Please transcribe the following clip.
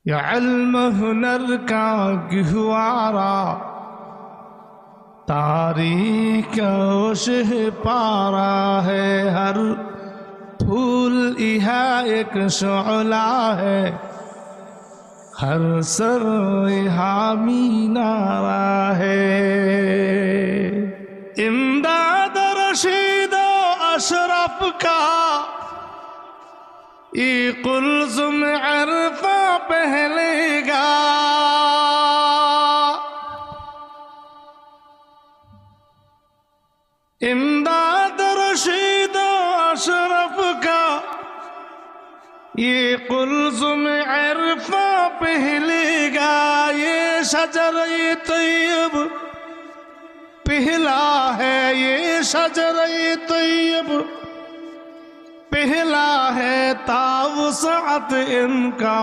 یہ علم ہنر کا گہوارا تاریخ شہ پارا ہے، ہر پھول یہاں ایک شعلہ ہے، ہر سر یہاں مینارہ ہے۔ امداد رشید و اشرف کا یہ قلزم عرفہ پہلے گا، امداد رشید و اشرف کا یہ قلزم عرفہ پہلے گا، یہ شجر طیب پہلا ہے، یہ شجر طیب پہلا ہے، تا وسعت ان کا